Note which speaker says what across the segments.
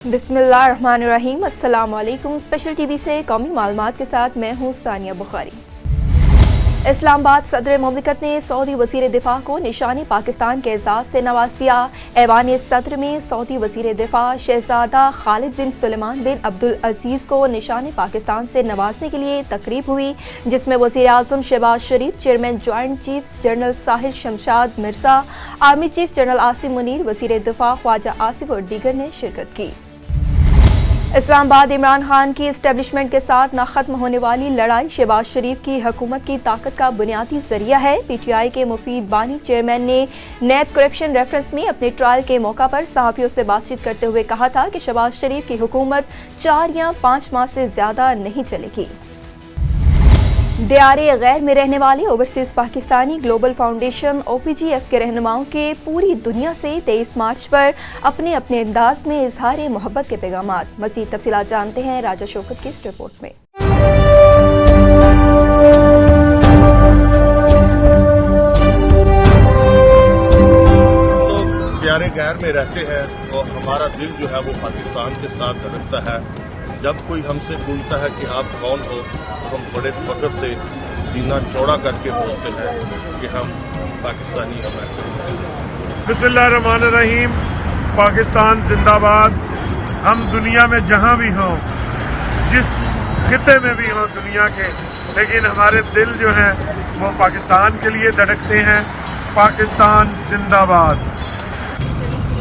Speaker 1: बिस्मिल्लाहिर्रहमानिर्रहीम। अस्सलाम वालेकुम। स्पेशल टीवी से कौमी मालूमात के साथ मैं हूँ सानिया बुखारी। इस्लामाबाद सदर मुमलिकत ने सऊदी वज़ीर दिफा को निशानी पाकिस्तान के एजाज़ से नवाज दिया। ऐवान सदर में सऊदी वज़ीर दिफा शहजादा खालिद बिन सुलेमान बिन अब्दुल अजीज़ को निशानी पाकिस्तान से नवाजने के लिए तकरीब हुई, जिसमें वज़ीर आज़म Shehbaz Sharif, chairman joint chiefs general Sahil Shamshad Mirza, army chief general Asim Munir, वज़ीर दिफा ख्वाजा आसिफ और दीगर ने शिरकत की। इस्लामाबाद इमरान खान की इस्टेब्लिशमेंट के साथ न खत्म होने वाली लड़ाई शहबाज शरीफ की हुकूमत की ताकत का बुनियादी जरिया है। पीटीआई के मुफीद बानी चेयरमैन ने नैब करप्शन रेफरेंस में अपने ट्रायल के मौका पर सहाफ़ियों से बातचीत करते हुए कहा था कि शहबाज शरीफ की हुकूमत 4 या 5 माह से ज्यादा नहीं चलेगी। दियारे गैर में रहने वाले overseas Pakistani global foundation OPGF के रहनुमाओं के पूरी दुनिया से 23 मार्च पर अपने अपने अंदाज में इजहार मोहब्बत के पैगामात। मज़ीद तफसीलात जानते हैं राजा शौकत की इस रिपोर्ट में।
Speaker 2: लोग दियारे गैर में रहते हैं और हमारा दिल जो है वो पाकिस्तान के साथ धड़कता है। जब कोई हमसे पूछता है कि आप कौन हो, तो हम बड़े फख्र से सीना चौड़ा करके बोलते हैं कि हम पाकिस्तानी हैं।
Speaker 3: बिस्मिल्लाहिर्रहमानिर्रहीम। पाकिस्तान जिंदाबाद। हम दुनिया में जहाँ भी हों, जिस खिते में भी हों दुनिया के, लेकिन हमारे दिल जो हैं वो पाकिस्तान के लिए धड़कते हैं। पाकिस्तान जिंदाबाद।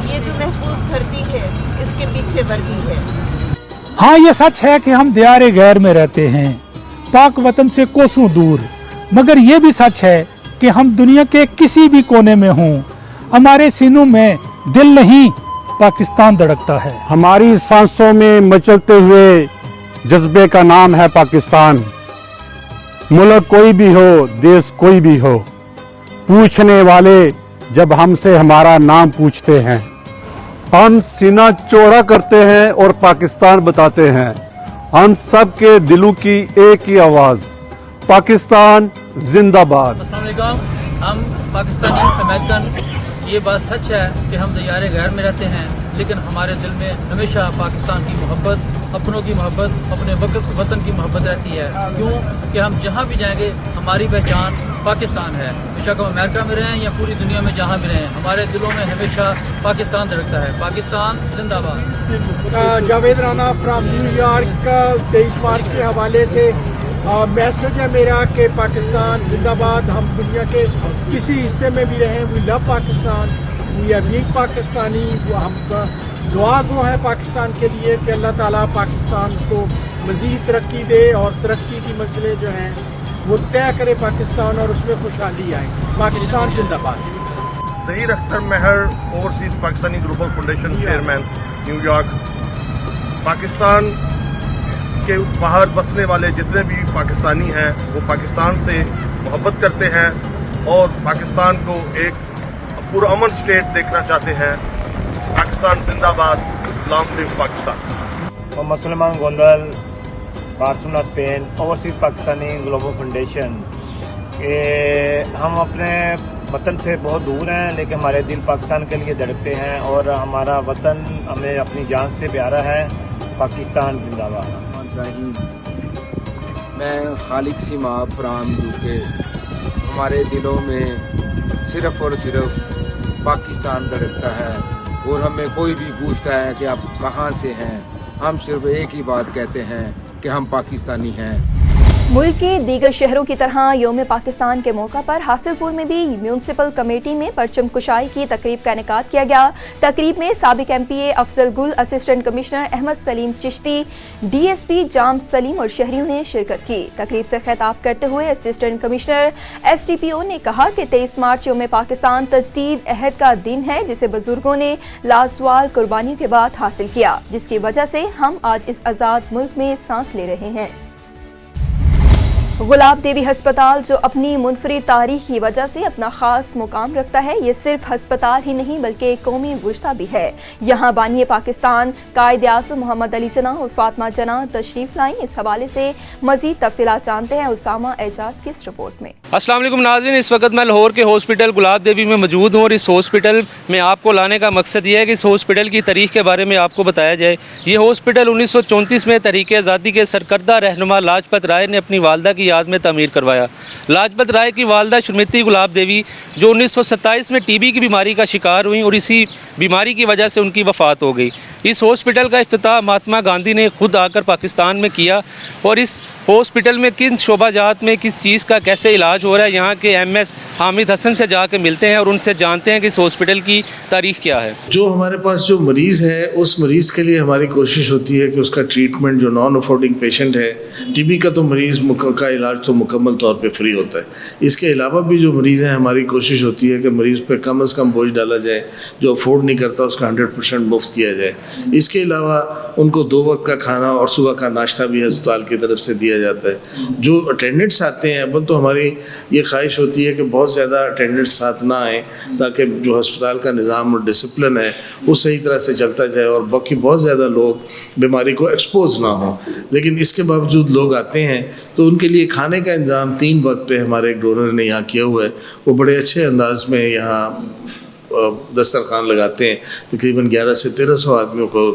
Speaker 4: ये जो महफूज धरती है, इसके पीछे वर्दी है।
Speaker 5: हाँ, ये सच है कि हम दियारे गैर में रहते हैं, पाक वतन से कोसों दूर, मगर ये भी सच है कि हम दुनिया के किसी भी कोने में हों, हमारे सीनों में दिल नहीं पाकिस्तान धड़कता है।
Speaker 6: हमारी सांसों में मचलते हुए जज्बे का नाम है पाकिस्तान। मुल्क कोई भी हो, देश कोई भी हो, पूछने वाले जब हमसे हमारा नाम पूछते हैं,
Speaker 7: हम सीना चौड़ा करते हैं और पाकिस्तान बताते हैं। हम सब के दिलों की एक ही आवाज, पाकिस्तान जिंदाबाद।
Speaker 8: अस्सलाम वालेकुम। हम पाकिस्तानी अमेरिकन, ये बात सच है कि हम दियारे गैर में रहते हैं, लेकिन हमारे दिल में हमेशा पाकिस्तान की मोहब्बत, अपनों की मोहब्बत, अपने वतन की मोहब्बत रहती है। क्यों कि हम जहाँ भी जाएंगे हमारी पहचान पाकिस्तान है। बेशक हम अमेरिका में रहें या पूरी दुनिया में जहाँ भी रहें, हमारे दिलों में हमेशा पाकिस्तान धड़कता है। पाकिस्तान जिंदाबाद।
Speaker 9: Javed Rana from New York. 23 मार्च के हवाले से मैसेज है मेरा कि पाकिस्तान जिंदाबाद। हम दुनिया के किसी हिस्से में भी रहें, we love Pakistan, we are being Pakistani. हम दुआ गो है पाकिस्तान के लिए कि अल्लाह ताला पाकिस्तान को मज़ीद तरक्की दे और तरक्की की मंजिलें जो हैं वो तय करे पाकिस्तान और उसमें खुशहाली आए। पाकिस्तान जिंदाबाद।
Speaker 2: Zaheer Akhtar Mahar, overseas Pakistani global foundation chairman, New York. Pakistan के बाहर बसने वाले जितने भी पाकिस्तानी हैं वो पाकिस्तान से मोहब्बत करते हैं और पाकिस्तान को एक पुरअमन स्टेट देखना चाहते हैं। पाकिस्तान जिंदाबाद। Long live Pakistan.
Speaker 10: Mohammad Suleman Gondal, Barcelona, Spain. Overseas Pakistani global foundation के हम अपने वतन से बहुत दूर हैं, लेकिन हमारे दिल पाकिस्तान के लिए धड़कते हैं और हमारा वतन हमें अपनी जान से प्यारा है। पाकिस्तान जिंदाबाद।
Speaker 11: मैं खालिद सीमा फ्राम यूके। हमारे दिलों में सिर्फ और सिर्फ पाकिस्तान धड़कता है और हमें कोई भी पूछता है कि आप कहाँ से हैं, हम सिर्फ एक ही बात कहते हैं कि हम पाकिस्तानी हैं।
Speaker 1: मुल्क के दीगर शहरों की तरह यौम पाकिस्तान के मौका पर हासिलपुर में भी म्यूनसिपल कमेटी में परचम कुशाई की तकरीब का इनेकाद किया गया। तकरीब में साबिक MPA Afzal Gul, assistant commissioner Ahmad Saleem Chishti, DSP Jam Saleem और शहरियों ने शिरकत की। तकरीब से खिताब करते हुए असिस्टेंट कमिश्नर SDPO ने कहा कि 23 मार्च यौम पाकिस्तान तजदीद अहद का दिन है, जिसे बुजुर्गों ने लाजवाल कुर्बानियों के बाद हासिल किया, जिसकी वजह से हम आज इस आज़ाद मुल्क में सांस ले रहे हैं। गुलाब देवी हस्पताल जो अपनी मुनफरिद तारीख की वजह से अपना खास मुकाम रखता है, ये सिर्फ हस्पताल ही नहीं बल्कि कौमी वुजदा भी है। यहाँ बानी पाकिस्तान कायद-ए-आज़म मोहम्मद अली जना और फातिमा जना तशरीफ लाई। इस हवाले से मजीद तफसीलात जानते हैं उसामा एजाज की इस रिपोर्ट में।
Speaker 12: अस्सलाम वालेकुम नाज़रीन, इस वक्त मैं लाहौर के हॉस्पिटल गुलाब देवी में मौजूद हूँ और इस हॉस्पिटल में आपको लाने का मकसद ये है कि इस हॉस्पिटल की तारीख के बारे में आपको बताया जाए। ये हॉस्पिटल 1934 में तहरीक आज़ादी के सरकर्दा रहनुमा लाजपत राय ने अपनी वालदा की याद में तमीर करवाया। लाजपत राय की वालदा श्रीमती गुलाब देवी जो 1927 में टीबी की बीमारी का शिकार हुई और इसी बीमारी की वजह से उनकी वफ़ात हो गई। इस हॉस्पिटल का इफ्तिताह महात्मा गांधी ने खुद आकर पाकिस्तान में किया और इस हॉस्पिटल में किन शोबाजात में किस चीज़ का कैसे इलाज हो रहा है, यहाँ के MS हामिद हसन से जाके मिलते हैं और उनसे जानते हैं कि इस हॉस्पिटल की तारीख क्या है।
Speaker 13: जो हमारे पास जो मरीज़ है उस मरीज़ के लिए हमारी कोशिश होती है कि उसका ट्रीटमेंट, जो नॉन अफोर्डिंग पेशेंट है, टीबी का तो मरीज़ का इलाज तो मुकम्मल तौर पे फ्री होता है। इसके अलावा भी जो मरीज़ हैं हमारी कोशिश होती है कि मरीज़ पे कम से कम बोझ डाला जाए, जो अफोर्ड नहीं करता उसका 100% मुफ्त किया जाए। इसके अलावा उनको 2 वक्त का खाना और सुबह का नाश्ता भी अस्पताल की तरफ से दिया जाता है। जो अटेंडेंट्स आते हैं, अव्वल तो हमारी ये ख्वाहिश होती है कि बहुत ज़्यादा अटेंडेंट्स साथ ना आएँ ताकि जो अस्पताल का निज़ाम और डिसिप्लिन है वो सही तरह से चलता जाए और बाकी बहुत ज़्यादा लोग बीमारी को एक्सपोज ना हो। लेकिन इसके बावजूद लोग आते हैं तो उनके लिए खाने का इंतज़ाम 3 वक्त पे हमारे एक डोनर ने यहाँ किया हुआ है। वो बड़े अच्छे अंदाज में यहाँ दस्तरखान लगाते हैं। तकरीबन 1100 से 1300 आदमियों को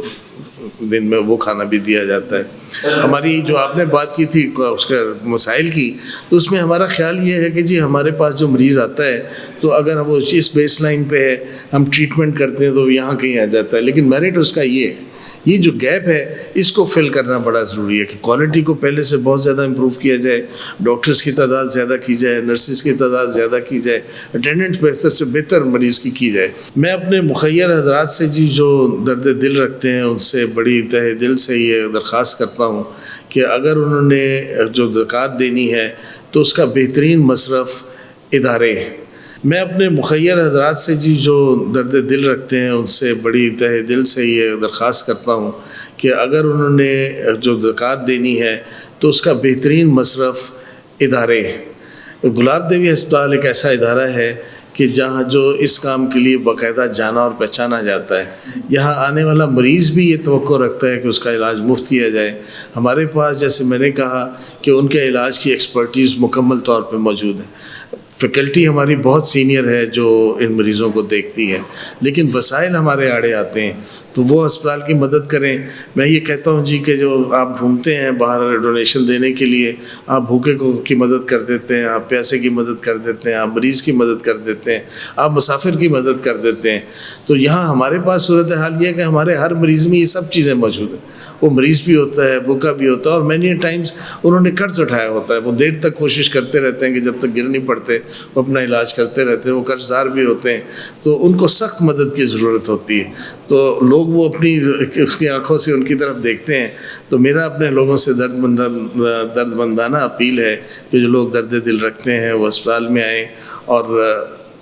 Speaker 13: दिन में वो खाना भी दिया जाता है। हमारी जो आपने बात की थी उसका मसाइल की, तो उसमें हमारा ख्याल ये है कि जी हमारे पास जो मरीज़ आता है तो अगर वो इस बेस लाइन पे है, हम ट्रीटमेंट करते हैं तो यहाँ कहीं आ जाता है। लेकिन मेरिट उसका ये है, ये जो गैप है इसको फिल करना बड़ा ज़रूरी है कि क्वालिटी को पहले से बहुत ज़्यादा इम्प्रूव किया जाए, डॉक्टर्स की तादाद ज़्यादा की जाए, नर्सिस की तादाद ज़्यादा की जाए, अटेंडेंट्स बेहतर से बेहतर मरीज़ की जाए। मैं अपने मुखय्यर हज़रात से जी जो दर्द दिल रखते हैं उनसे बड़ी तहे दिल से ये दरख्वास्त करता हूँ कि अगर उन्होंने जो ज़कात देनी है तो उसका बेहतरीन मसरफ़ इदारे हैं। मैं अपने मुखय्यर हज़रात से जी जो दर्द दिल रखते हैं उनसे बड़ी तहे दिल से ये दरख्वास्त करता हूँ कि अगर उन्होंने जो ज़कात देनी है तो उसका बेहतरीन मसरफ़ इदारे हैं। गुलाब देवी अस्पताल एक ऐसा इदारा है कि जहाँ जो इस काम के लिए बाकायदा जाना और पहचाना जाता है। यहाँ आने वाला मरीज़ भी ये तवक्को रखता है कि उसका इलाज मुफ्त किया जाए। हमारे पास जैसे मैंने कहा कि उनके इलाज की एक्सपर्टीज़ मुकम्मल तौर पे मौजूद है। फैकल्टी हमारी बहुत सीनियर है जो इन मरीज़ों को देखती है, लेकिन वसाइल हमारे आड़े आते हैं तो वो अस्पताल की मदद करें। मैं ये कहता हूँ जी कि जो आप घूमते हैं बाहर डोनेशन देने के लिए, आप भूखे को की मदद कर देते हैं, आप प्यासे की मदद कर देते हैं, आप मरीज़ की मदद कर देते हैं, आप मुसाफिर की मदद कर देते हैं। तो यहाँ हमारे पास सूरत हाल ये है कि हमारे हर मरीज़ में ये सब चीज़ें मौजूद हैं। वो मरीज़ भी होता है, भूखा भी होता है और मैनी टाइम्स उन्होंने कर्ज उठाया होता है। वो देर तक कोशिश करते रहते हैं कि जब तक गिर नहीं पड़ते वो अपना इलाज करते रहते हैं। वो कर्जदार भी होते हैं तो उनको सख्त मदद की ज़रूरत होती है। तो लोग वो अपनी उसकी आंखों से उनकी तरफ देखते हैं। तो मेरा अपने लोगों से दर्दमंदाना अपील है कि जो लोग दर्द दिल रखते हैं वो अस्पताल में आएँ और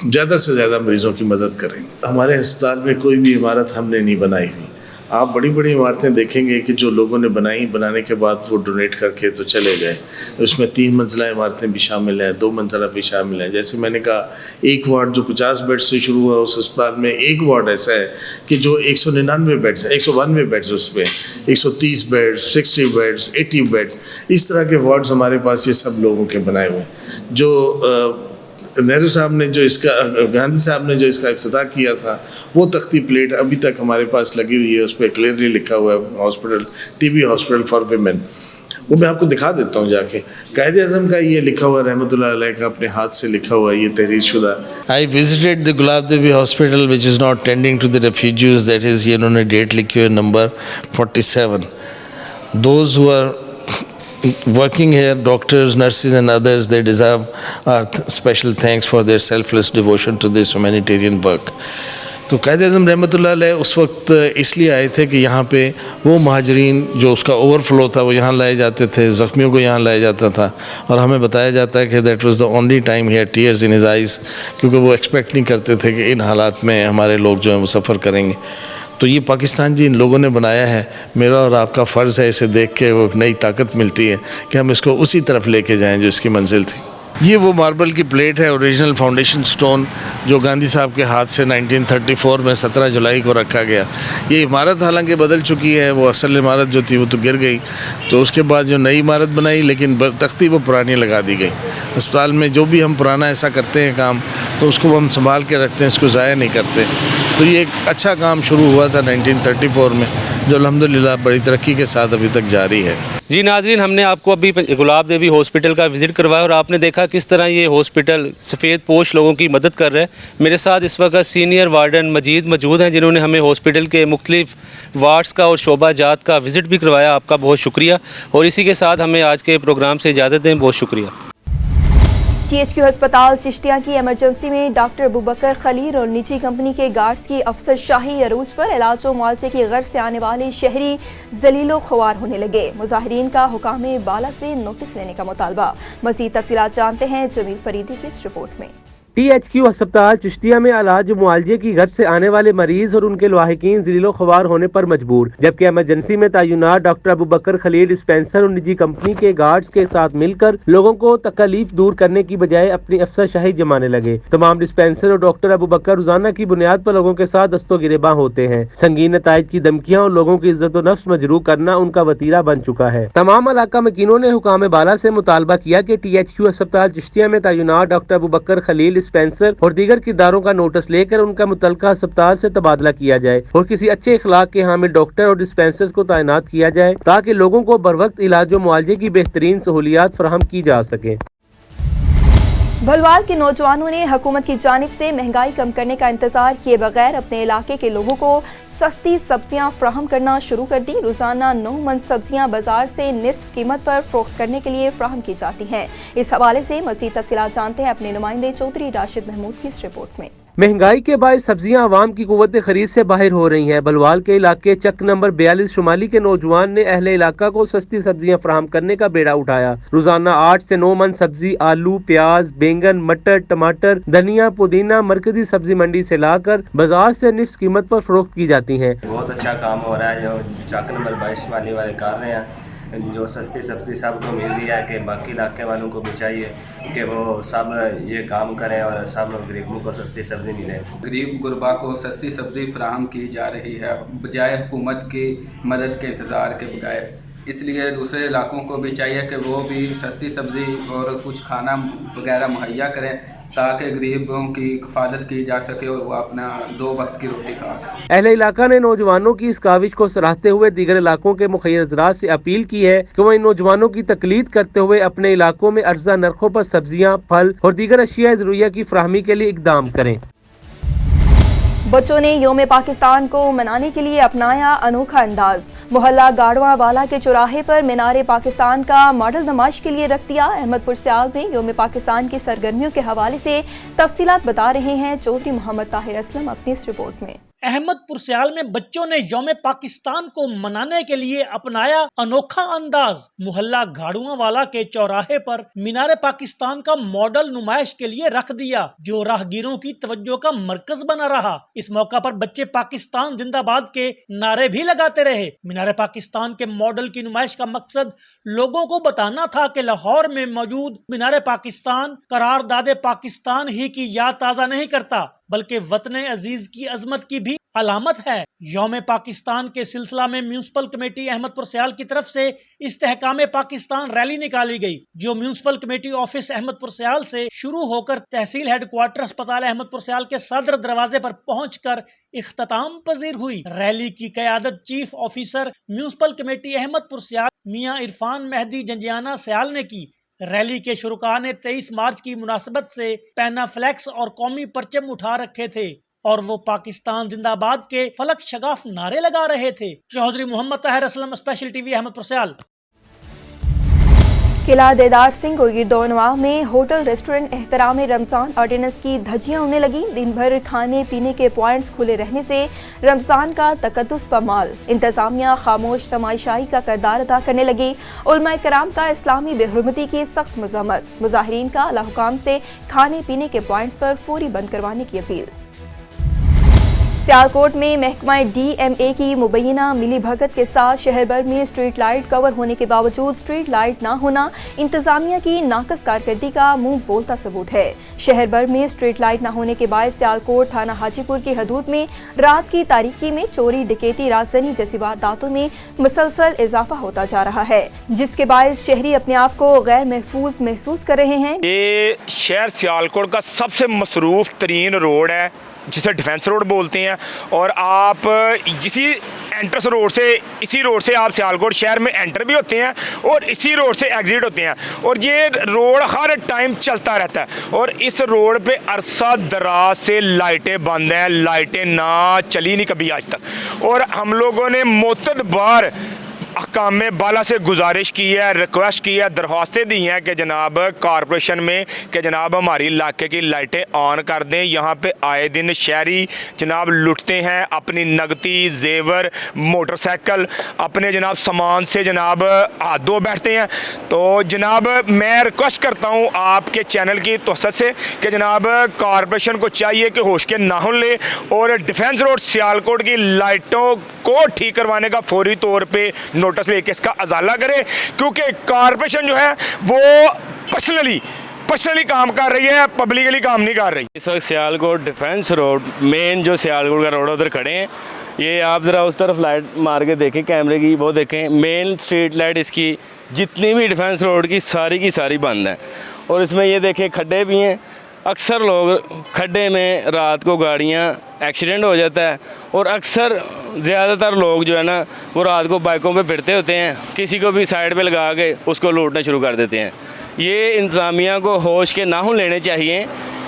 Speaker 13: ज़्यादा से ज़्यादा मरीज़ों की मदद करें। हमारे अस्पताल में कोई भी इमारत हमने नहीं बनाई हुई। आप बड़ी बड़ी इमारतें देखेंगे कि जो लोगों ने बनाने के बाद वो डोनेट करके तो चले गए। उसमें 3 मंजिला इमारतें भी शामिल हैं, 2 मंजिला भी शामिल हैं। जैसे मैंने कहा, एक वार्ड जो 50 बेड से शुरू हुआ उस अस्पताल में एक वार्ड ऐसा है कि जो 199 बेड्स, 192 बेड्स उसमें 130 बेड्स, 60 बेड्स, 80 बेड्स, इस तरह के वार्ड्स हमारे पास ये सब लोगों के बनाए हुए हैं। जो नेहरू साहब ने जो इसका, गांधी साहब ने जो इसका इफ्तिताह किया था, वो तख्ती प्लेट अभी तक हमारे पास लगी हुई है। उस पर क्लियरली लिखा हुआ है hospital, TB hospital for women. वो मैं आपको दिखा देता हूँ जाके। कायद-ए-आज़म का ये लिखा हुआ, रहमतुल्लाह अलैह का अपने हाथ से लिखा हुआ ये तहरीर शुदा।
Speaker 14: I visited the Gulab Devi Hospital which is now tending to the refugees, that is ये उन्होंने डेट लिखी हुई है number 47. Those who are working here, doctors, nurses and others, they deserve our special thanks for their selfless devotion to this humanitarian work. तो कायद-ए-आज़म रहमतुल्लाह अलैह उस वक्त इसलिए आए थे कि यहाँ पे वो महाजरीन जो उसका ओवरफ्लो था वो यहाँ लाए जाते थे, ज़ख्मियों को यहाँ लाया जाता था और हमें बताया जाता है कि that was the only time he had tears in his eyes, क्योंकि वो एक्सपेक्ट नहीं करते थे कि इन हालात में हमारे लोग जो हैं वो सफ़र करेंगे। तो ये पाकिस्तान जी इन लोगों ने बनाया है, मेरा और आपका फ़र्ज़ है इसे देख के वो नई ताकत मिलती है कि हम इसको उसी तरफ लेके जाएं जो इसकी मंजिल थी। ये वो मार्बल की प्लेट है, ओरिजिनल फाउंडेशन स्टोन, जो गांधी साहब के हाथ से 1934 में 17 जुलाई को रखा गया। ये इमारत हालांकि बदल चुकी है, वो असल इमारत जो थी वो तो गिर गई, तो उसके बाद जो नई इमारत बनाई, लेकिन तख्ती वो पुरानी लगा दी गई। अस्पताल में जो भी हम पुराना ऐसा करते हैं काम, तो उसको हम संभाल के रखते हैं, इसको ज़ाया नहीं करते। तो ये एक अच्छा काम शुरू हुआ था 1934 में, जो अल्हम्दुलिल्लाह बड़ी तरक्की के साथ अभी तक जारी है।
Speaker 12: जी नाज़रीन, हमने आपको अभी गुलाब देवी हॉस्पिटल का विज़िट करवाया और आपने देखा किस तरह ये हॉस्पिटल सफ़ेद पोश लोगों की मदद कर रहा है। मेरे साथ इस वक्त सीनियर वार्डन मजीद मौजूद हैं, जिन्होंने हमें हॉस्पिटल के मुख्तलिफ वार्ड्स का और शोबा जात का विज़िट भी करवाया। आपका बहुत शुक्रिया, और इसी के साथ हमें आज के प्रोग्राम से इजाज़त दें। बहुत शुक्रिया।
Speaker 1: THQ अस्पताल चिश्तिया की इमरजेंसी में डॉक्टर अबूबकर खलील और निजी कंपनी के गार्ड्स की अफसरशाही अरूज पर इलाज व मुआवजे की गर्ज से आने वाले शहरी जलीलो ख्वार होने लगे। मुजाहिरीन का हुकाम बाला से नोटिस लेने का मुतालबा। मज़ीद तफसीलात जानते हैं जमील फरीदी की इस रिपोर्ट में।
Speaker 15: THQ अस्पताल चिश्तिया में इलाज मुआलजे की गर्ज से आने वाले मरीज और उनके लवाहिकीन ज़लीलो ख्वार होने पर मजबूर, जबकि इमरजेंसी में तैनात डॉक्टर अबूबकर खलील डिस्पेंसर और निजी कंपनी के गार्ड्स के साथ मिलकर लोगों को तकलीफ दूर करने की बजाय अपनी अफसरशाही जमाने लगे। तमाम डिस्पेंसर और डॉक्टर अबूबकर रोजाना की बुनियाद पर लोगों के साथ दस्तो गिरेबां होते हैं। संगीन नताइज की धमकियां और लोगों की इज्जत व नफ्स मजरूह करना उनका वतीरा बन चुका है। तमाम इलाका मकीनों ने हुकाम बाला से मुतालबा किया कि THQ अस्पताल चिश्तिया में तैनात डॉक्टर अबूबकर खलील डिस्पेंसर और दीगर किरदारों का नोटिस लेकर उनका मुतलका अस्पताल से तबादला किया जाए और किसी अच्छे इखलाक के हामिल डॉक्टर और डिस्पेंसर्स को तैनात किया जाए, ताकि लोगों को बरवक्त इलाज व मुआलजे की बेहतरीन सहूलियात फराहम की जा सके।
Speaker 1: भलवाल के नौजवानों ने हुकूमत की जानिब से महंगाई कम करने का इंतजार किए बगैर अपने इलाके के लोगों को सस्ती सब्जियां फ्राहम करना शुरू कर दी। रोजाना 9 मन सब्जियां बाजार से निस्फ कीमत पर फरोख्त करने के लिए फ्राहम की जाती हैं। इस हवाले से मज़ीद तफसीलात जानते हैं अपने नुमाइंदे चौधरी राशिद महमूद की इस रिपोर्ट में।
Speaker 15: महंगाई के बायस सब्जियां आवाम की कुव्वत खरीद से बाहर हो रही हैं। बलवाल के इलाके चक नंबर 42 शुमाली के नौजवान ने अहले इलाका को सस्ती सब्जियां फराहम करने का बेड़ा उठाया। रोजाना 8 से 9 मन सब्जी, आलू, प्याज, बैंगन, मटर, टमाटर, धनिया, पुदीना मरकजी सब्जी मंडी से लाकर बाजार से निफ्स कीमत पर फरोख्त की जाती है।
Speaker 16: बहुत अच्छा काम हो रहा है जो चक नंबर 22 शुमाली वाले कर रहे हैं, जो सस्ती सब्जी सबको मिल रही है कि बाकी इलाके वालों को भी चाहिए कि वो सब ये काम करें और सब गरीबों को सस्ती सब्जी मिले।
Speaker 17: गरीब गुरबा को सस्ती सब्जी फराहम की जा रही है बजाय हुकूमत की मदद के इंतज़ार के बजाय। इसलिए दूसरे इलाकों को भी चाहिए कि वो भी सस्ती सब्जी और कुछ खाना वगैरह मुहैया करें, ताकि गरीबों की किफ़ालत की जा सके और वो अपना 2 वक्त की रोटी खा सके।
Speaker 15: अहले इलाका ने नौजवानों की इस काविश को सराहते हुए दीगर इलाकों के मुखिर हज़रात से अपील की है कि वो इन नौजवानों की तकलीद करते हुए अपने इलाकों में अर्जा नरखों पर सब्जियां, फल और दीगर अशिया ज़रूरिया की फराहमी के लिए इकदाम करें।
Speaker 1: बच्चों ने योम पाकिस्तान को मनाने के लिए अपनाया अनोखा अंदाज। मोहल्ला गाड़वा वाला के चौराहे पर मीनार पाकिस्तान का मॉडल नुमाइश के लिए रख दिया। अहमदपुर सियाल में योम पाकिस्तान की सरगर्मियों के हवाले से तफसीलात बता रहे हैं चौधरी मोहम्मद ताहिर असलम अपनी इस रिपोर्ट में।
Speaker 18: अहमदपुर सियाल में बच्चों ने यौम पाकिस्तान को मनाने के लिए अपनाया अनोखा अंदाज। मोहल्ला घाड़ुआ वाला के चौराहे पर मीनार पाकिस्तान का मॉडल नुमाइश के लिए रख दिया, जो राहगीरों की तवज्जो का मरकज बना रहा। इस मौका पर बच्चे पाकिस्तान जिंदाबाद के नारे भी लगाते रहे। मीनार पाकिस्तान के मॉडल की नुमाइश का मकसद लोगों को बताना था कि लाहौर में मौजूद मीनार पाकिस्तान करारदादे पाकिस्तान ही की याद ताज़ा नहीं करता, बल्कि वतन अजीज की अजमत की भी अलामत है। यौम पाकिस्तान के सिलसिला में म्यूनसिपल कमेटी अहमदपुर सियाल की तरफ से इस्तेहकाम पाकिस्तान रैली निकाली गई, जो म्यूनसिपल कमेटी ऑफिस अहमदपुर सियाल से शुरू होकर तहसील हेडक्वार्टर अस्पताल अहमदपुर सियाल के सदर दरवाजे पर पहुंचकर इख्तिताम पजीर हुई। रैली की क़यादत chief officer municipal committee Ahmedpur Sial Mian Irfan Mehdi जंजियाना सियाल ने की। रैली के शुरुका ने 23 मार्च की मुनासिबत से पैना फ्लैक्स और कौमी परचम उठा रखे थे और वो पाकिस्तान जिंदाबाद के फलक शगाफ नारे लगा रहे थे। चौधरी मोहम्मद ताहिर असलम, स्पेशल टीवी, अहमदपुर सियाल।
Speaker 1: किला देदार सिंह और गिरदौनवाह में होटल रेस्टोरेंट एहतराम रमजान ऑर्डिनेंस की धज्जियां उड़ने लगी। दिन भर खाने पीने के पॉइंट्स खुले रहने से रमजान का तकद्दुस पमाल। इंतजामिया खामोश तमाशाई का किरदार अदा करने लगी। उलमा कराम का इस्लामी बेहुरमती की सख्त मज़म्मत। मुजाहिरीन का अल्लाह हुकाम से खाने पीने के पॉइंट्स पर फौरी बंद करवाने की अपील। सियालकोट में महकमा DMA की मुबैना मिली भगत के साथ शहर भर में स्ट्रीट लाइट कवर होने के बावजूद स्ट्रीट लाइट ना होना इंतजामिया की नाकस कारकर्दगी का मुंह बोलता सबूत है। शहर भर में स्ट्रीट लाइट न होने के बाद सियालकोट थाना हाजीपुर की हदूद में रात की तारीकी में चोरी, डकैती, राजधानी जैसी वारदातों में मुसलसल इजाफा होता जा रहा है, जिसके बायस शहरी अपने आप को गैर महफूज महसूस कर रहे हैं।
Speaker 19: ये शहर सियालकोट का सबसे मसरूफ तरीन रोड है जिसे डिफेंस रोड बोलते हैं, और आप एंट्रेंस रोड से इसी रोड से आप सियालकोट शहर में एंटर भी होते हैं और इसी रोड से एग्जिट होते हैं, और ये रोड हर टाइम चलता रहता है। और इस रोड पे अरसा दराज से लाइटें बंद हैं, लाइटें ना चली नहीं कभी आज तक। और हम लोगों ने मुतअद्दिद बार अहकाम बाला से गुजारिश की है, रिक्वेस्ट की है, दरख्वास्तें दी हैं कि जनाब कॉरपोरेशन में कि जनाब हमारी इलाके की लाइटें ऑन कर दें। यहाँ पे आए दिन शहरी जनाब लुटते हैं अपनी नगदी, जेवर, मोटरसाइकिल, अपने जनाब सामान से जनाब हाथ धो बैठते हैं। तो जनाब मैं रिक्वेस्ट करता हूँ आपके चैनल की तवज्जो से कि जनाब कॉरपोरेशन को चाहिए कि होश के नाखून ले और डिफेंस रोड सियालकोट की लाइटों को ठीक करवाने का फौरी तौर पे नोटिस लेके इसका अजाला करे, क्योंकि कॉरपोरेशन जो है वो पर्सनली काम कर रही है, पब्लिकली काम नहीं कर रही।
Speaker 20: इस वक्त सियालकोट डिफेंस रोड मेन जो सियालकोट का रोड उधर खड़े हैं, ये आप ज़रा उस तरफ लाइट मार के देखें कैमरे की, वो देखें मेन स्ट्रीट लाइट इसकी जितनी भी डिफेंस रोड की सारी बंद है। और इसमें ये देखें खड्डे भी हैं, अक्सर लोग खड्डे में रात को गाड़ियाँ एक्सीडेंट हो जाता है, और अक्सर ज़्यादातर लोग जो है ना वो रात को बाइकों पे फिरते होते हैं, किसी को भी साइड पे लगा के उसको लूटना शुरू कर देते हैं। ये इंतज़ामिया को होश के नाखून लेने चाहिए।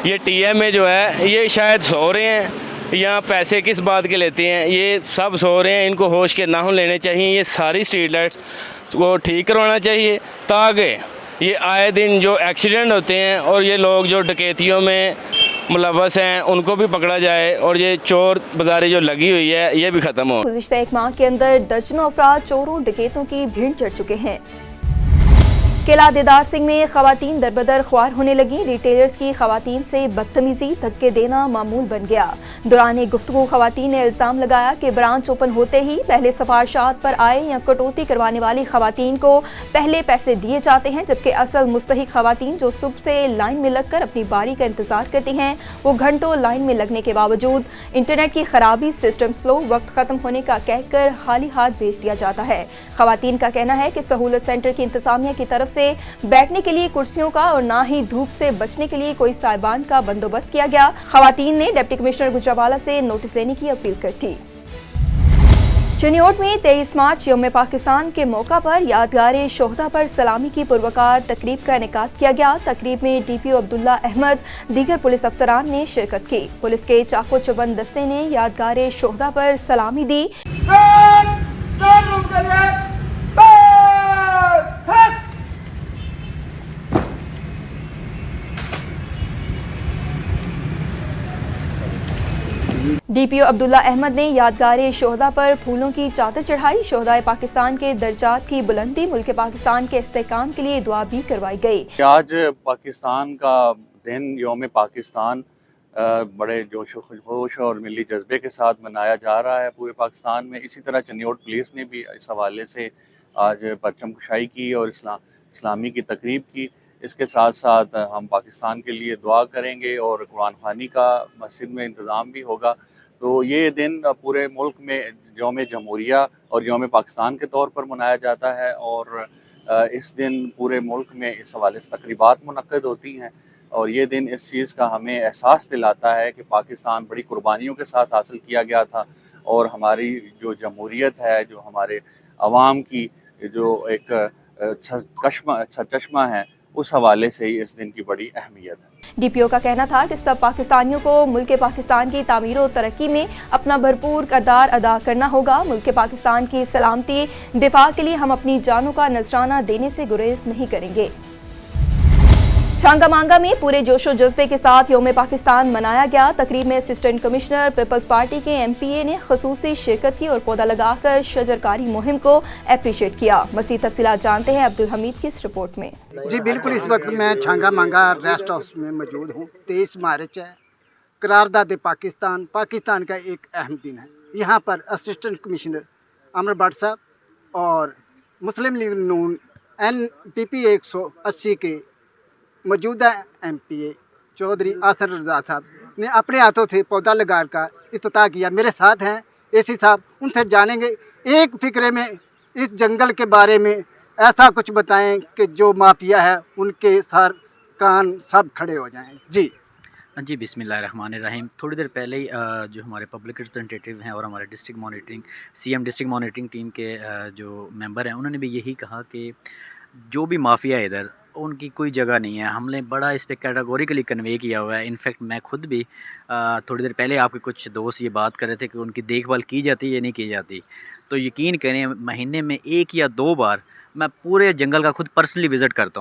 Speaker 20: ये TMA जो है ये शायद सो रहे हैं या पैसे किस बात के लेते हैं, ये सब सो रहे हैं, इनको होश के नाखून लेने चाहिए। ये सारी स्ट्रीट लाइट्स को ठीक करवाना चाहिए ताकि ये आए दिन जो एक्सीडेंट होते हैं और ये लोग जो डकैतियों में मुलव्वस हैं उनको भी पकड़ा जाए, और ये चोर बाजारी जो लगी हुई है ये भी ख़त्म हो।
Speaker 1: गुज़िश्ता एक माह के अंदर दर्जनों अफराद चोरों डकैतों की भीड़ चढ़ चुके हैं। किला देदार सिंह में खवातीन दरबदर ख्वार होने लगी। रिटेलर्स की खवातीन से बदतमीजी, धक्के देना मामूल बन गया। दौरान गुफ्तगू खवातीन ने इल्ज़ाम लगाया कि ब्रांच ओपन होते ही पहले सिफारिशात पर आए या कटौती करवाने वाली खवातीन को पहले पैसे दिए जाते हैं, जबकि असल मुस्तहिक खवातीन जो सुबह से लाइन में लगकर अपनी बारी का इंतजार करती हैं, वो घंटों लाइन में लगने के बावजूद इंटरनेट की खराबी, सिस्टम स्लो, वक्त खत्म होने का कहकर खाली हाथ भेज दिया जाता है। खवातीन का कहना है कि सहूलत सेंटर की इंतजामिया की तरफ से बैठने के लिए कुर्सियों का और ना ही धूप से बचने के लिए कोई साइबान का बंदोबस्त किया गया। खवातीन ने डिप्टी कमिश्नर गुजरावाला से नोटिस लेने की अपील कर थी। चनियोट में 23 मार्च यौम पाकिस्तान के मौका पर यादगार शोहदा पर सलामी की पुरवकार तकरीब का इनेकाद किया गया। तकरीब में DPO अब्दुल्ला अहमद, दीगर पुलिस अफसरान ने शिरकत की। पुलिस के चाको चबंद दस्ते ने यादगार शोहदा पर सलामी दी। DPO अब्दुल्ला अहमद ने यादगार शोहदा पर फूलों की चादर चढ़ाई। शोहदा पाकिस्तान के दर्जात की बुलंदी, मुल्क पाकिस्तान के इस्तेहकाम के लिए दुआ भी करवाई गई।
Speaker 21: आज पाकिस्तान का दिन यौम पाकिस्तान बड़े जोश खरोश और मिली जज्बे के साथ मनाया जा रहा है पूरे पाकिस्तान में। इसी तरह चनियोट पुलिस ने भी इस हवाले से आज परचम कुशाई की और इस्लामी की तकरीब की। इसके साथ साथ हम पाकिस्तान के लिए दुआ करेंगे और कुरान ख़वानी का मस्जिद में इंतज़ाम भी होगा। तो ये दिन पूरे मुल्क में यौम जमहूरिया और यौम पाकिस्तान के तौर पर मनाया जाता है, और इस दिन पूरे मुल्क में इस हवाले से तकरीबात मुनक्कद होती हैं, और ये दिन इस चीज़ का हमें एहसास दिलाता है कि पाकिस्तान बड़ी कुर्बानियों के साथ हासिल किया गया था, और हमारी जो जमहूरियत है, जो हमारे अवाम की जो एक सरचश्मा है, उस हवाले से ही इस दिन की बड़ी अहमियत है।
Speaker 1: DPO का कहना था कि सब पाकिस्तानियों को मुल्क पाकिस्तान की तामीर और तरक्की में अपना भरपूर किरदार अदा करना होगा। मुल्क पाकिस्तान की सलामती दिफा के लिए हम अपनी जानों का नजराना देने से गुरेज नहीं करेंगे। छांगामांगा में पूरे जोशो जज्बे के साथ यौम पाकिस्तान मनाया गया। तकरीब में असिस्टेंट कमिश्नर पीपल्स पार्टी के MPA ने खसूसी शिरकत की और पौधा लगाकर शजरकारी मुहिम को अप्रिशिएट किया। मज़ीद तफसीलात जानते हैं अब्दुल हमीद की इस रिपोर्ट में।
Speaker 22: जी बिल्कुल, इस वक्त मैं छांगामांगा रेस्ट हाउस में मौजूद हूँ। 23 मार्च है,
Speaker 3: करारदाद पाकिस्तान पाकिस्तान का एक अहम दिन है। यहाँ पर असिस्टेंट कमिश्नर अमर भट्ट साहब और मुस्लिम लीग नून NPP 180 के मौजूदा MPA चौधरी आसर रजा साहब ने अपने हाथों से पौधा लगाकर का इफ्तिताह किया। मेरे साथ हैं AC साहब, उनसे जानेंगे एक फिक्रे में इस जंगल के बारे में ऐसा कुछ बताएं कि जो माफिया है उनके सर कान सब खड़े हो जाएं। जी
Speaker 22: बिस्मिल्लाहिर्रहमानिर्रहीम। थोड़ी देर पहले ही जो हमारे पब्लिक रिप्रेजेंटेटिव हैं और हमारे CM डिस्ट्रिक्ट मॉनिटरिंग टीम के जो मेंबर हैं, उन्होंने भी यही कहा कि जो भी माफिया है इधर, उनकी कोई जगह नहीं है। हमने बड़ा इस पे कैटेगोरिकली कन्वे किया हुआ है। इनफैक्ट मैं खुद भी थोड़ी देर पहले आपके कुछ दोस्त ये बात कर रहे थे कि उनकी देखभाल की जाती है या नहीं की जाती, तो यकीन करें महीने में 1 या 2 बार मैं पूरे जंगल का खुद पर्सनली विज़िट करता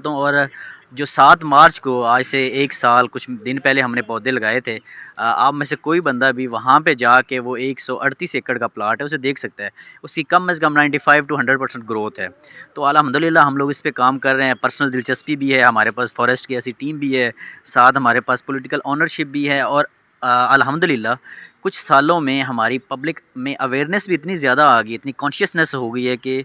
Speaker 22: हूँ। और जो 7 मार्च को, आज से 1 साल कुछ दिन पहले हमने पौधे लगाए थे, आप में से कोई बंदा भी वहाँ पे जाके वो 138 एकड़ का प्लाट है उसे देख सकता है। उसकी कम से कम 95 to 100% ग्रोथ है। तो अल्हम्दुलिल्लाह हम लोग इस पे काम कर रहे हैं। पर्सनल दिलचस्पी भी है, हमारे पास फॉरेस्ट की ऐसी टीम भी है, साथ हमारे पास पॉलिटिकल ऑनरशिप भी है। और अल्हम्दुलिल्लाह कुछ सालों में हमारी पब्लिक में अवेयरनेस भी इतनी ज़्यादा आ गई, इतनी कॉन्शियसनेस हो गई है कि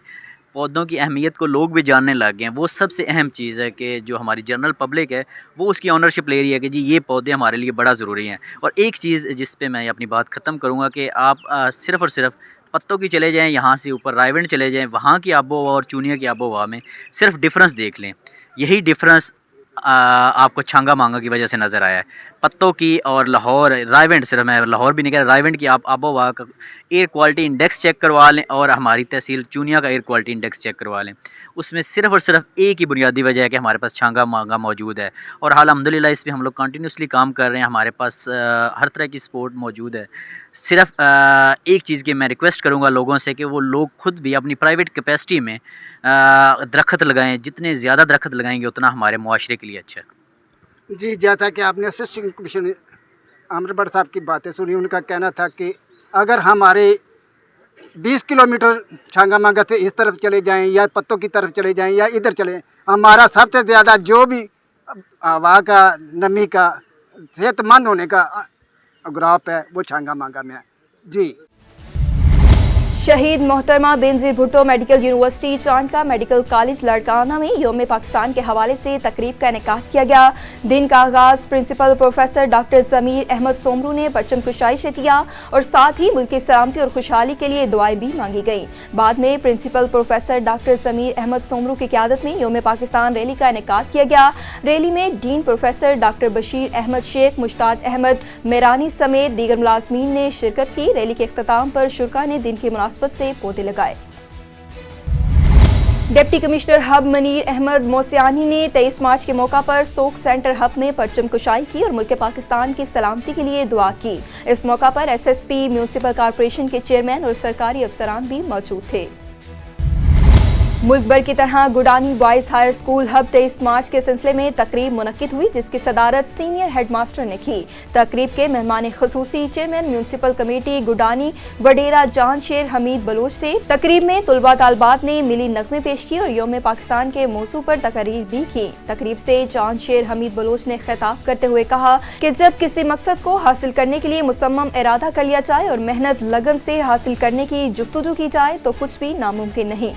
Speaker 22: पौधों की अहमियत को लोग भी जानने लग गए हैं। वो सबसे अहम चीज़ है कि जो हमारी जनरल पब्लिक है वो उसकी ऑनरशिप ले रही है कि जी ये पौधे हमारे लिए बड़ा ज़रूरी हैं। और एक चीज़ जिस पे मैं अपनी बात ख़त्म करूँगा कि आप सिर्फ़ और सिर्फ पत्तों की चले जाएँ, यहाँ से ऊपर रायवंड चले जाएँ, वहाँ की आबो हवा और चूनिया की आबो हवा में सिर्फ डिफरेंस देख लें। यही डिफरेंस आपको छांगा मांगा की वजह से नज़र आया है। पत्तों की और लाहौर रायवंड, सिर्फ मैं लाहौर भी नहीं कह रहा, रायवंड की आप आबो हवा का एयर क्वालिटी इंडेक्स चेक करवा लें और हमारी तहसील चूनिया का एयर क्वालिटी इंडेक्स चेक करवा लें। उसमें सिर्फ़ और सिर्फ एक ही बुनियादी वजह है कि हमारे पास छांगा मांगा मौजूद है। और अल्हम्दुलिल्लाह इस पर हम लोग कंटिन्यूसली काम कर रहे हैं। हमारे पास हर तरह की सपोर्ट मौजूद है। सिर्फ एक चीज़ की मैं रिक्वेस्ट करूँगा लोगों से कि वो लोग खुद भी अपनी प्राइवेट कैपेसिटी में दरख्त लगाएँ। जितने ज़्यादा दरख्त लगाएंगे उतना हमारे मुआशरे के लिए अच्छा है।
Speaker 3: जी, जैसा कि आपने असिस्टेंट कमिश्नर अमर भट्ट साहब की बातें सुनी, उनका कहना था कि अगर हमारे 20 किलोमीटर छांगा मांगा से इस तरफ चले जाएं या पत्तों की तरफ चले जाएं या इधर चले, हमारा सबसे ज़्यादा जो भी हवा का, नमी का, सेहतमंद होने का ग्राफ है वो छांगा मांगा में है। जी।
Speaker 1: शहीद मोहतरमा Benazir Bhutto medical university Chandka medical college Larkana में यौम पाकिस्तान के हवाले से तकरीब का इनेकाद किया गया। दिन का आगाज़ प्रिंसिपल प्रोफेसर डॉक्टर ज़मीर अहमद सोमरू ने परचम कुशाई से किया और साथ ही मुल्क की सलामती और खुशहाली के लिए दुआएं भी मांगी गईं। बाद में प्रिंसिपल प्रोफेसर डॉक्टर ज़मीर अहमद सोमरू की क़यादत में यौम पाकिस्तान रैली का इनेकाद किया गया। रैली में dean professor doctor Bashir Ahmad Sheikh, Mushtaq Ahmad Merani समेत दीगर मुलाज़मीन ने शिरकत की। रैली के इख्तिताम पर शुरा ने दिन की से पौधे लगाए। डिप्टी कमिश्नर हब मनीर अहमद मोसियानी ने 23 मार्च के मौका पर सोक सेंटर हब में परचम कुशाई की और मुल्क पाकिस्तान की सलामती के लिए दुआ की। इस मौका पर SSP, म्यूनसिपल कॉरपोरेशन के चेयरमैन और सरकारी अफसरान भी मौजूद थे। मुल्क भर की तरह गुडानी बॉयज़ हायर स्कूल हब 23 मार्च के सिलसिले में तकरीब मुनक्किद हुई, जिसकी सदारत सीनियर हेड मास्टर ने की। तकरीब के मेहमान खुसूसी चेयरमैन म्यूनसिपल कमेटी गुडानी वडेरा जान शेर हमीद बलोच थे। तकरीब में तुलबा तालबात ने मिली नगमे पेश की और यौम पाकिस्तान के मौजू पर तकरीर भी की। तकरीब से जान शेर हमीद बलोच ने खिताब करते हुए कहा कि जब किसी मकसद को हासिल करने के लिए मुसम्मम इरादा कर लिया जाए और मेहनत लगन से हासिल करने की जुस्तजू की जाए तो कुछ भी नामुमकिन नहीं।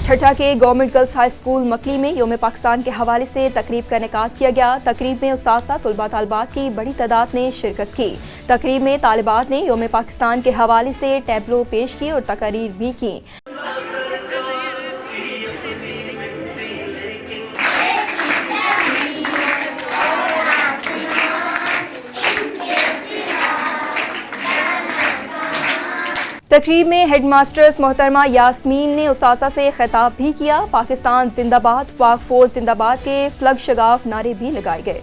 Speaker 1: ठट्ठा के गवर्नमेंट गर्ल्स हाई स्कूल मकली में यौम पाकिस्तान के हवाले से तकरीब का इनेकाद किया गया। तकरीब में उस्ताद तुलबा तालिबात की बड़ी तादाद ने शिरकत की। तकरीब में तालिबात ने यौम पाकिस्तान के हवाले से टैबलो पेश की और तकारीर भी की। तकरीब में हेड मास्टर्स मोहतरमा यास्मीन ने उस्ताज़ा से खिताब भी किया। पाकिस्तान जिंदाबाद, पाक फौज जिंदाबाद के फ्लग शगाफ नारे भी लगाए गए।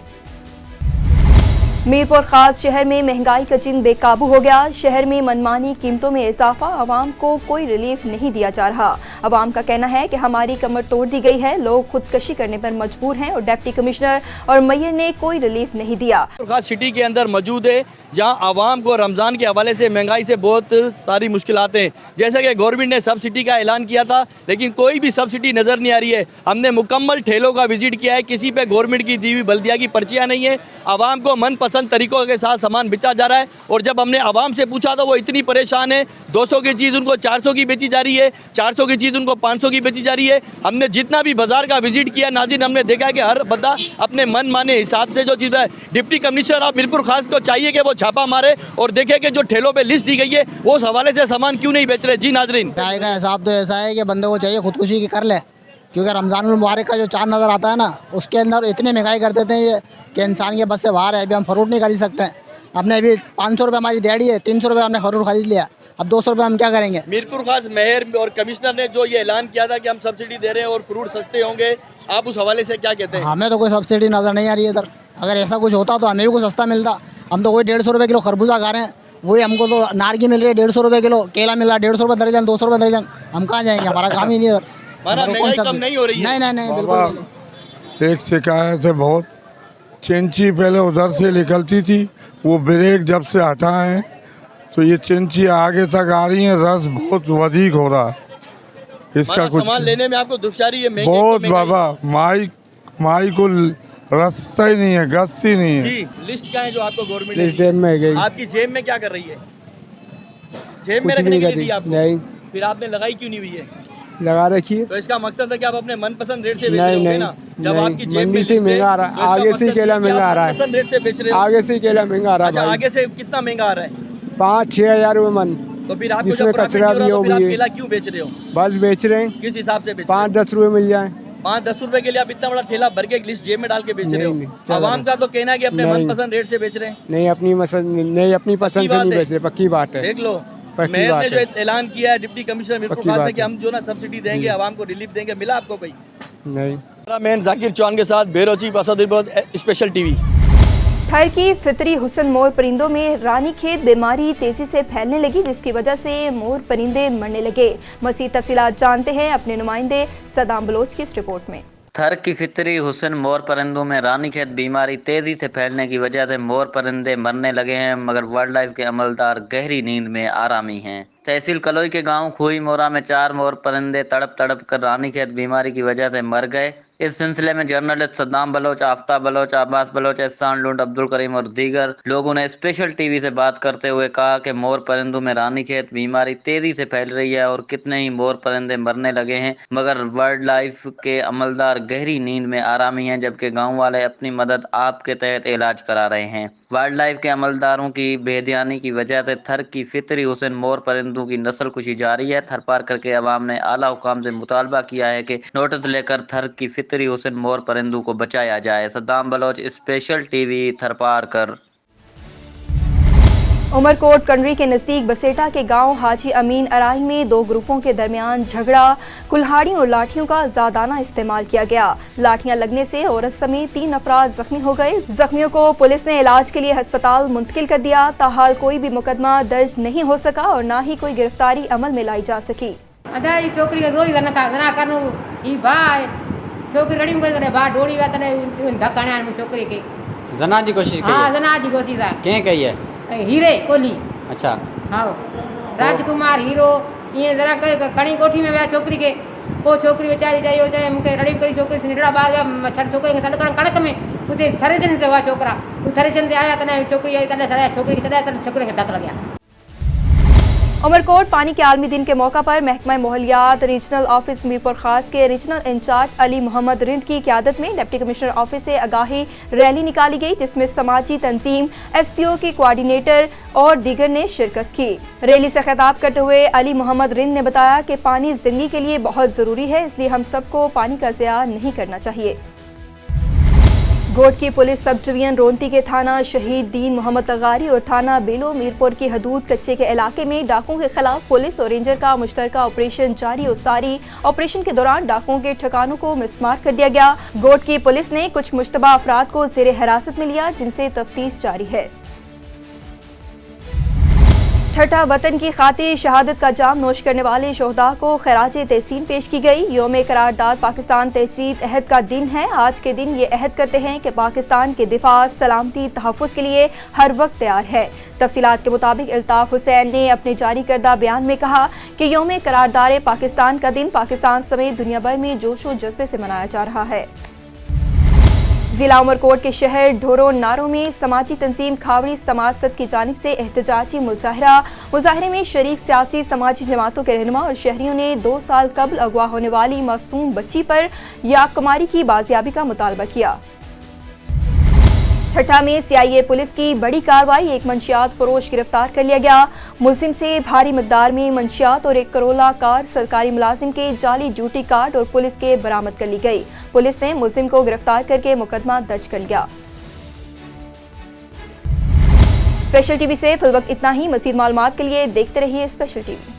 Speaker 1: मीरपुर खास शहर में महंगाई का जिन बेकाबू हो गया। शहर में मनमानी कीमतों में इजाफा, आवाम को कोई रिलीफ नहीं दिया जा रहा। आवाम का कहना है कि हमारी कमर तोड़ दी गई है, लोग खुदकशी करने पर मजबूर हैं और डिप्टी कमिश्नर और मेयर ने कोई रिलीफ नहीं दिया।
Speaker 4: खास सिटी के अंदर मौजूद है जहां आवाम को रमज़ान के हवाले से महंगाई से बहुत सारी मुश्किलात हैं। जैसे कि गवर्नमेंट ने सब्सिडी का ऐलान किया था लेकिन कोई भी सब्सिडी नज़र नहीं आ रही है। हमने मुकम्मल ठेलों का विजिट किया है, किसी पे गवर्नमेंट की दी हुई बल्दिया की पर्चियाँ नहीं है। आवाम को मनपसंद तरीक़ों के साथ सामान बेचा जा रहा है और जब हमने आवाम से पूछा तो वो इतनी परेशान है, 200 की चीज़ उनको 400 की बेची जा रही है, 400 की चीज़ उनको 500 की बेची जा रही है। हमने जितना भी बाजार का विजिट किया नाज़रीन, हमने देखा कि हर बंदा अपने मन माने हिसाब से जो चीज़ है। डिप्टी कमिश्नर ऑफ मीरपुर खास को चाहिए कि वो छापा मारे और देखे कि जो ठेलों पे लिस्ट दी गई है वो उस हवाले से सामान क्यों नहीं बेच रहे। जी नाजरीन,
Speaker 5: चाय का हिसाब तो ऐसा है कि बंदे को चाहिए खुदकुशी की कर ले, क्योंकि रमज़ान मुबारक का जो चांद नज़र आता है ना उसके अंदर इतनी महंगाई कर देते हैं ये कि इंसान के बस से बाहर है। अभी हम फ्रूट नहीं खरीद सकते हैं, हमने अभी 500 रुपये हमारी दिहाड़ी है, 300 रुपये हमने फ्रूट खरीद लिया, अब 200 रुपये हम क्या करेंगे।
Speaker 4: मीरपुर खास मेयर और कमिश्नर ने जो ये ऐलान किया था कि हम सब्सिडी दे रहे हैं और फ्रूट सस्ते होंगे, आप उस हवाले से क्या कहते हैं?
Speaker 5: हमें तो कोई सब्सिडी नज़र नहीं आ रही है इधर। अगर ऐसा कुछ होता तो हमें भी कुछ सस्ता मिलता। हम तो कोई 150 रुपये किलो खरबूजा खा रहे हैं, वही हमको तो नारगी मिल रही है 150 रुपये किलो, केला मिल रहा है 150 रुपये दर्जन, 200 रुपये दर्जन। हम कहाँ जाएंगे, हमारा काम ही नहीं इधर।
Speaker 4: नहीं हो रही है?
Speaker 5: नहीं बिल्कुल।
Speaker 23: एक शिकायत है बहुत, चिंची पहले उधर से निकलती थी, वो ब्रेक जब से हटा है तो ये चिंची आगे तक आ रही है, रस बहुत अधिक हो रहा है। इसका कुछ
Speaker 4: सामान लेने में आपको दुश्वारी है?
Speaker 23: बहुत बाबा, माई को रास्ता ही नहीं है, गश्ती नहीं है।
Speaker 4: जी, लिस्ट क्या है जो आपको गवर्नमेंट
Speaker 23: लिस्ट जेब में गई।
Speaker 4: आपकी जेब में क्या कर रही है? जेब में रखने के लिए दी आपको?
Speaker 23: नहीं।
Speaker 4: फिर आपने लगाई क्यों नहीं हुई है?
Speaker 23: लगा रखी है।
Speaker 4: तो इसका मकसद है कि आप अपने मनपसंद रेट से बेच रहे होंगे ना? जब आपकी जेब में
Speaker 23: मंडी से महंगा आ रहा है, आगे से केला महंगा आ रहा है,
Speaker 4: मनपसंद रेट से बेच रहे हो?
Speaker 23: आगे से केला महंगा आ रहा है।
Speaker 4: आगे से कितना महंगा आ रहा है?
Speaker 23: 5-6 हज़ार रुपये मन।
Speaker 4: तो फिर आपको
Speaker 23: जिसमें
Speaker 4: जब प्रॉफिट
Speaker 23: कचरा
Speaker 4: नहीं हो
Speaker 23: भी
Speaker 4: रहा तो फिर आप
Speaker 23: होगी।
Speaker 4: केला क्यों बेच रहे हो?
Speaker 23: बस बेच रहे हैं,
Speaker 4: किस हिसाब से बेच रहे हो?
Speaker 23: 5-10 रुपये मिल जाए।
Speaker 4: 5-10 रुपए के लिए आप इतना बड़ा ठेला भर के लिस्ट जेब में डाल के बेच रहे हो। आवाम का तो कहना है कि अपने मनपसंद रेट से बेच रहे हैं।
Speaker 23: नहीं, अपनी पसंद से नहीं बेच रहे, पक्की बात है।
Speaker 4: देख लो, मेयर ने जो ऐलान किया है डिप्टी कमिश्नर मीरपुर खास ने कि हम जो ना सब्सिडी देंगे, आवाम को रिलीफ देंगे, मिला आपको कोई?
Speaker 23: नहीं।
Speaker 4: मैं जाकिर चौहान के साथ बेरोची असद स्पेशल टीवी।
Speaker 1: थर की फितरी हुस्न मोर परिंदों में रानीखेत बीमारी तेजी से फैलने लगी, जिसकी वजह से मोर परिंदे मरने लगे। मज़ीद तफसीलात जानते हैं अपने नुमाइंदे सदाम बलोच की इस रिपोर्ट में।
Speaker 24: थर की फितरी हुस्न मोर परिंदों में रानीखेत बीमारी तेजी से फैलने की वजह से मोर परिंदे मरने लगे हैं, मगर वाइल्ड लाइफ के अमलदार गहरी नींद में आरामी हैं। तहसील कलोई के गांव खुई मोरा में 4 मोर परिंदे तड़प तड़प कर रानीखेत बीमारी की वजह से मर गए। इस सिलसिले में जर्नलिस्ट सद्दाम बलोच, आफ्ताब बलोच, अब्बास बलोच, एहसान लुंड, अब्दुल करीम और दीगर लोगों ने स्पेशल टीवी से बात करते हुए कहा कि मोर परिंदों में रानीखेत बीमारी तेजी से फैल रही है और कितने ही मोर परिंदे मरने लगे हैं, मगर वाइल्ड लाइफ के अमलदार गहरी नींद में आरामी हैं, जबकि गाँव वाले अपनी मदद आप के तहत इलाज करा रहे हैं। वाइल्ड लाइफ के अमलदारों की बेध्यानी की वजह से थर की फितरी हुसैन मोर परिंदों की नस्ल कुशी जारी है। थर पार करके अवाम ने आला हुकाम से मुतालबा किया है कि नोटिस लेकर थर की फितरी हुसैन मोर परिंदों को बचाया जाए। सद्दाम बलोच, स्पेशल टीवी, थर पार कर।
Speaker 1: उमरकोट कंडरी के नज़दीक बसेटा के गांव हाजी अमीन अराई में 2 ग्रुपों के दरमियान झगड़ा, कुल्हाड़ियों और लाठियों का ज़ादाना इस्तेमाल किया गया। लाठियां लगने से औरत समेत 3 अफराद जख्मी हो गए। जख्मियों को पुलिस ने इलाज के लिए अस्पताल मुंतकिल कर दिया। ताहाल कोई भी मुकदमा दर्ज नहीं हो सका और न ही कोई गिरफ्तारी अमल में लाई जा सकी।
Speaker 25: छोकरी छोकरी के
Speaker 26: जना जी कोशिश की।
Speaker 25: हाँ, जना जी कोशिश
Speaker 26: के कही है?
Speaker 25: हीरे कोली।
Speaker 26: अच्छा।
Speaker 25: हाँ, राजकुमार हीरो ये जरा कणी कोठी में विया छोकरी के, वो छोकरी बेचारी चाहिए चाहे मूंखे रड़ी करी छोकरी से निकड़ा बाहर विया छोकरे खे सॾु करण कणक में उते थरेजन ते हुआ छोकरा उ थरेजन ते आया तने छोकरी आई तने सड़ाया छोकरी खे सड़ाया तने छोकरे खे धक लॻया।
Speaker 1: उमरकोट पानी के आलमी दिन के मौका पर महकमा मोहलियात रीजनल ऑफिस मीरपुर खास के रीजनल इंचार्ज अली मोहम्मद रिंद की क़यादत में डिप्टी कमिश्नर ऑफिस से आगाही रैली निकाली गई, जिसमें समाजी तंजीम, SPO के कोऑर्डिनेटर और दीगर ने शिरकत की। रैली से खिताब करते हुए अली मोहम्मद रिंद ने बताया कि पानी जिंदगी के लिए बहुत ज़रूरी है, इसलिए हम सबको पानी का ज़िया नहीं करना चाहिए। गोट की पुलिस सब डिवीजन रोंती के थाना शहीद दीन मोहम्मद तगारी और थाना बेलो मीरपुर की हदूद कच्चे के इलाके में डाकुओं के खिलाफ पुलिस और रेंजर का मुश्तरका ऑपरेशन जारी और सारी ऑपरेशन के दौरान डाकुओं के ठिकानों को मिसमार कर दिया गया। गोट की पुलिस ने कुछ मुश्तबा अफराद को जेर हिरासत में लिया, जिनसे तफ्तीश जारी है। छठा वतन की खातिर शहादत का जाम नोश करने वाले शोहदा को खराज तहसीन पेश की गई। योम करारदाद पाकिस्तान तहसीन अहद का दिन है। आज के दिन ये अहद करते हैं कि पाकिस्तान के दिफा, सलामती, तहफ़्फ़ुज़ के लिए हर वक्त तैयार है। तफसीलात के मुताबिक अल्ताफ़ हुसैन ने अपने जारी करदा बयान में कहा कि योम करारदाद पाकिस्तान का दिन पाकिस्तान समेत दुनिया भर में जोश व जज्बे से मनाया जा रहा है। जिला उमरकोट के शहर ढोरो नारो में समाजी तंजीम खावड़ी समाजत की जानिब से एहतजाजी मुजाहरे में शरीक सियासी समाजी जमातों के रहनुमा और शहरियों ने 2 साल कबल अगवा होने वाली मासूम बच्ची पर याककुमारी की बाजियाबी का मुतालबा किया। ठट्ठा में CIA पुलिस की बड़ी कार्रवाई, एक मंशियात फरोश गिरफ्तार कर लिया गया। मुलजिम से भारी मकदार में मंशियात और एक करोला कार, सरकारी मुलाजिम के जाली ड्यूटी कार्ड और पुलिस के बरामद कर ली गई। पुलिस ने मुलजिम को गिरफ्तार करके मुकदमा दर्ज कर लिया। स्पेशल टीवी से फिलवक्त इतना ही। मज़ीद मालूमात के लिए देखते रहिए स्पेशल टीवी।